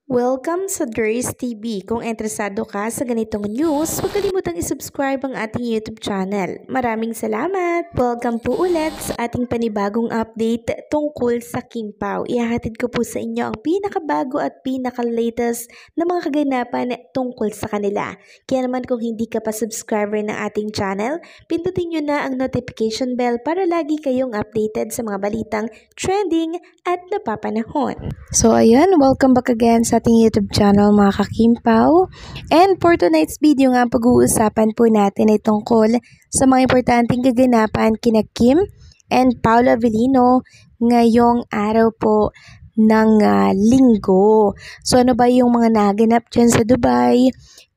Welcome sa Durs TV. Kung interesado ka sa ganitong news, huwag kalimutang isubscribe ang ating YouTube channel. Maraming salamat! Welcome po ulit sa ating panibagong update tungkol sa Kim Pao. Ihahatid ko po sa inyo ang pinakabago at pinaka-latest na mga kaganapan tungkol sa kanila. Kaya naman kung hindi ka pa subscriber ng ating channel, pindutin nyo na ang notification bell para lagi kayong updated sa mga balitang trending at napapanahon. So ayan, welcome back again sa ating YouTube channel mga ka-Kim Pao. And for tonight's video nga, pag-uusapan po natin ay tungkol sa mga importanteng kaganapan kina Kim and Paolo Avellino ngayong araw po ng linggo. So ano ba yung mga naganap dyan sa Dubai?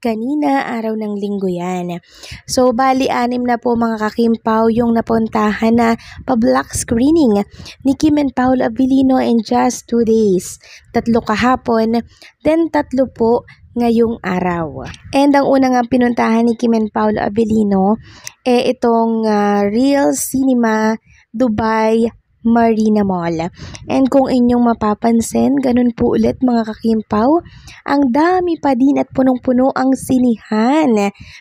Kanina, araw ng linggo yan. So, bali, 6 na po mga ka-Kim Pao yung napuntahan na pa-black screening ni Kim and Paolo Avellino in just 2 days. 3 kahapon, then 3 po ngayong araw. And ang unang pinuntahan ni Kim and Paolo Avellino itong Real Cinema Dubai Marina Mall. And kung inyong mapapansin, ganun po ulit mga ka-Kim Pao, ang dami pa din at punong-puno ang sinihan.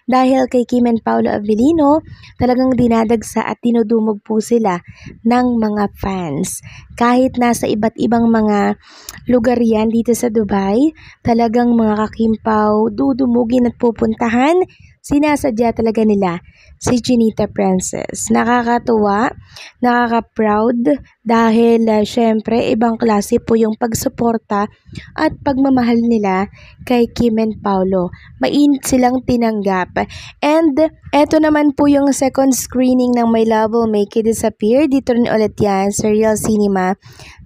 Dahil kay Kim and Paolo Avellino, talagang dinadagsa at dinudumog po sila ng mga fans. Kahit nasa iba't ibang mga lugar yan dito sa Dubai, talagang mga ka-Kim Pao, dudumugin at pupuntahan, sinasadya talaga nila si Chinita Princess. Nakakatuwa, nakaka-proud dahil syempre ibang klase po yung pagsuporta at pagmamahal nila kay Kim and Paolo. Mainit silang tinanggap. And eto naman po yung second screening ng My Love Will Make You Disappear. Dito rin ulit yan sa Real Cinema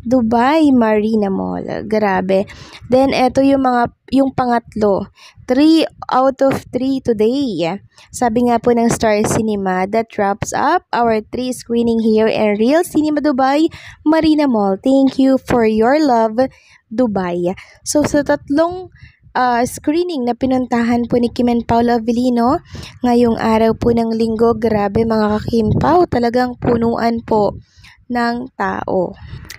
Dubai Marina Mall. Grabe. Then eto yung pangatlo. 3 out of 3 today. Sabi nga po ng Star Cinema, that wraps up our 3 screening here in Real Cinema Dubai Marina Mall. Thank you for your love, Dubai. So sa tatlong screening na pinuntahan po ni Kim and Paolo Avellino ngayong araw po ng linggo, grabe mga ka-Kim Pao, talagang punuan po ng tao.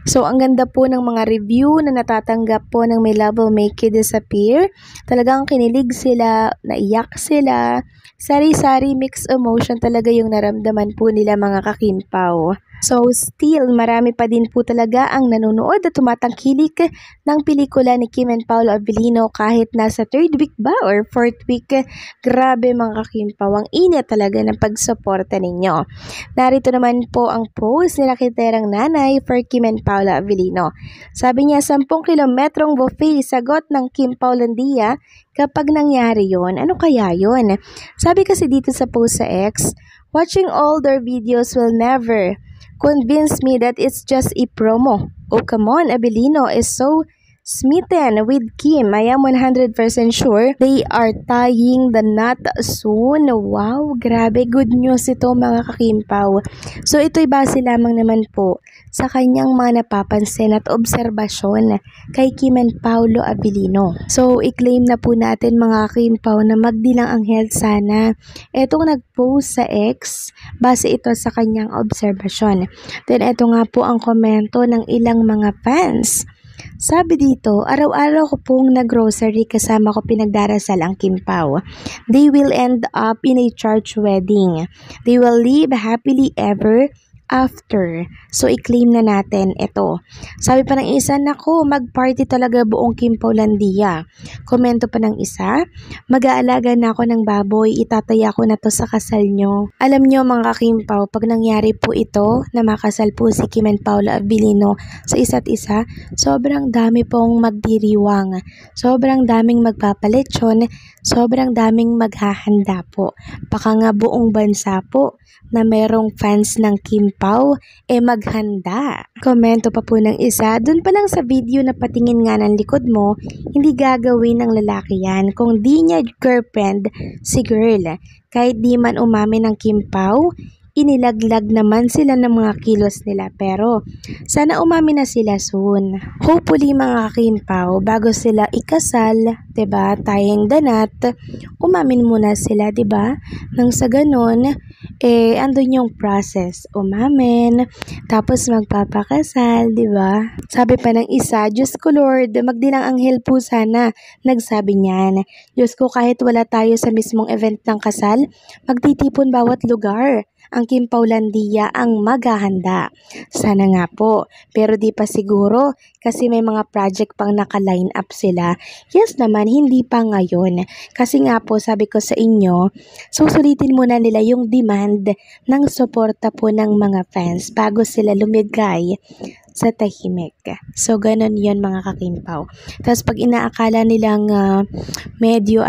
So, ang ganda po ng mga review na natatanggap po ng My Love Will Make You Disappear. Talagang kinilig sila, naiyak sila. Sari-sari mixed emotion talaga yung naramdaman po nila mga ka-Kim Pao. So, still, marami pa din po talaga ang nanonood at tumatangkilik ng pelikula ni Kim and Paolo Avellino kahit nasa 3rd week ba or 4th week. Grabe mga ka-Kim Pao, ang init talaga ng pagsuporta ninyo. Narito naman po ang post ni Rakiterang Nanay for Kim and Paolo Avellino. Sabi niya, 10 kilometrong buffet, sagot ng Kim Paulandia kapag nangyari yon. Ano kaya yon? Sabi kasi dito sa post sa X, watching all their videos will never convince me that it's just a promo. Oh, come on, Avellino is so smitten with Kim. I am 100% sure they are tying the knot soon. Wow, grabe. Good news ito mga ka-Kim Pao. So ito'y base lamang naman po sa kanyang mga napapansin at obserbasyon kay Kim and Paolo Avellino. So i-claim na po natin mga ka-Kim Pao na magdilang ang health sana. Etong nag-post sa X, base ito sa kanyang obserbasyon. Then eto nga po ang komento ng ilang mga fans. Sabi dito, araw-araw ko pong nag-grocery kasama ko pinagdarasal ang Kim Pao. They will end up in a church wedding. They will live happily ever after. So, i-claim na natin ito. Sabi pa ng isa, naku, mag-party talaga buong Kim Paulandia. Komento pa ng isa, mag-aalaga na ako ng baboy, itataya ko na to sa kasal nyo. Alam nyo mga ka-Kim Pao, pag nangyari po ito, na makasal po si Kim and Paolo Avellino sa isa't isa, sobrang dami pong magdiriwang. Sobrang daming magpapaletsyon, sobrang daming maghahanda po. Baka nga buong bansa po na merong fans ng Kim Pao, maghanda. Komento pa po ng isa, dun pa lang sa video na patingin nga ng likod mo, hindi gagawin ng lalaki yan kung di niya girlfriend si girl. Kahit di man umamin ng Kim Pao, inilaglag naman sila ng mga kilos nila, pero sana umamin na sila soon. Hopefully mga ka-Kim Pao, bago sila ikasal, 'di ba, tying the knot, umamin muna sila, 'di ba? Nang sa ganon, andun yung process, umamin, tapos magpapakasal, di ba? Sabi pa ng isa, Diyos ko Lord, magdilang anghel po sana, nagsabi niyan. Diyos ko, kahit wala tayo sa mismong event ng kasal, magtitipon bawat lugar. Ang Kim Paulandia ang maghahanda. Sana nga po, pero di pa siguro kasi may mga project pang naka-line up sila. Yes naman, hindi pa ngayon. Kasi nga po, sabi ko sa inyo, susulitin muna nila yung demand ng suporta po ng mga fans bago sila lumigay sa tahimik. So, ganun yun mga kakimpaw. Tapos, pag inaakala nilang medyo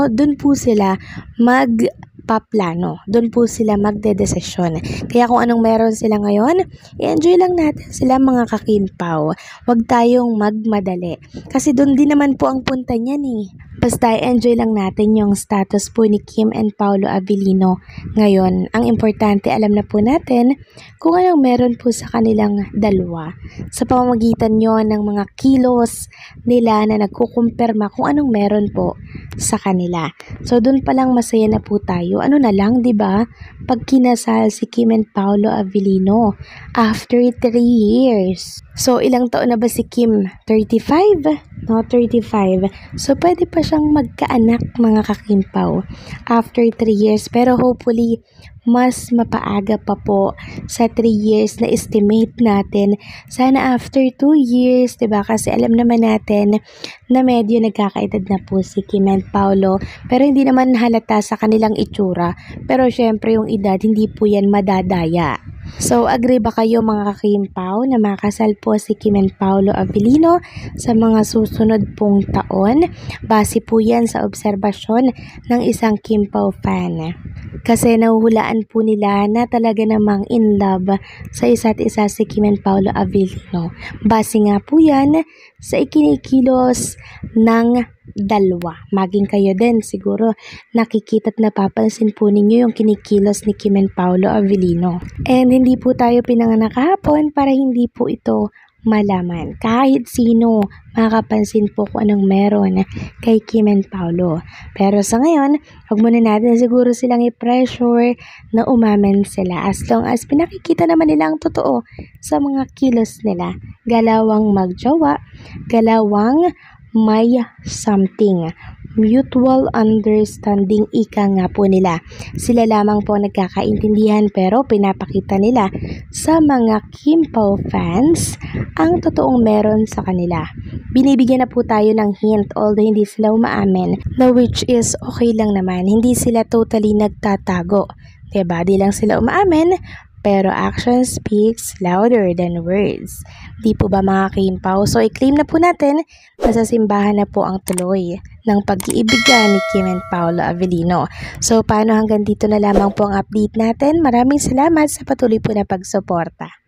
doon po sila magpaplano. Doon po sila magdedesisyon. Kaya kung anong meron sila ngayon, i-enjoy lang natin sila mga kakimpaw. Huwag tayong magmadali. Kasi doon din naman po ang punta niyan eh. Basta enjoy lang natin yung status po ni Kim and Paolo Abilino ngayon. Ang importante, alam na po natin kung anong meron po sa kanilang dalawa. Sa pamamagitan yon ng mga kilos nila na nagkukumpirma kung anong meron po sa kanila. So, dun palang masaya na po tayo. Ano na lang, di ba? Pag kinasal si Kim and Paolo Abilino after 3 years. So, ilang taon na ba si Kim? 35? No, 35. So, pwede pa siyang magkaanak mga kakimpaw after 3 years. Pero hopefully, mas mapaaga pa po sa 3 years na estimate natin. Sana after 2 years, diba? Kasi alam naman natin na medyo nagkakaedad na po si Kim and Paolo. Pero hindi naman halata sa kanilang itsura. Pero syempre yung edad, hindi po yan madadaya. So, agree ba kayo mga kakimpaw na makasal po si Kim and Paolo Abilino sa mga susunod pong taon? Base po yan sa obserbasyon ng isang Kimpaw fan. Kasi nahuhulaan po nila na talaga namang in love sa isa't isa si Kim and Paolo Abilino. Base nga po yan sa ikinikilos ng dalawa. Maging kayo din siguro nakikita at napapansin po ninyo yung kinikilos ni Kim and Paolo Abilino. And hindi po tayo pinanganak kahapon para hindi po ito malaman. Kahit sino makapansin po kung anong meron kay Kim and Paolo. Pero sa ngayon, huwag muna natin siguro silang i-pressure na umamin sila. As long as pinakikita naman nila ang totoo sa mga kilos nila. Galawang magjowa, galawang may something. Mutual understanding, ika nga po nila. Sila lamang po nagkakaintindihan pero pinapakita nila sa mga Kimpaw fans ang totoong meron sa kanila. Binibigyan na po tayo ng hint although hindi sila umaamin, na which is okay lang naman. Hindi sila totally nagtatago. Diba? Di lang sila umaamin pero action speaks louder than words. Di po ba mga Kimpaw? So, i-claim na po natin na sa simbahan na po ang tuloy ng pag-iibigan ni Kim and Paolo Abilino. So, paano hanggang dito na lamang po ang update natin. Maraming salamat sa patuloy po na pagsuporta.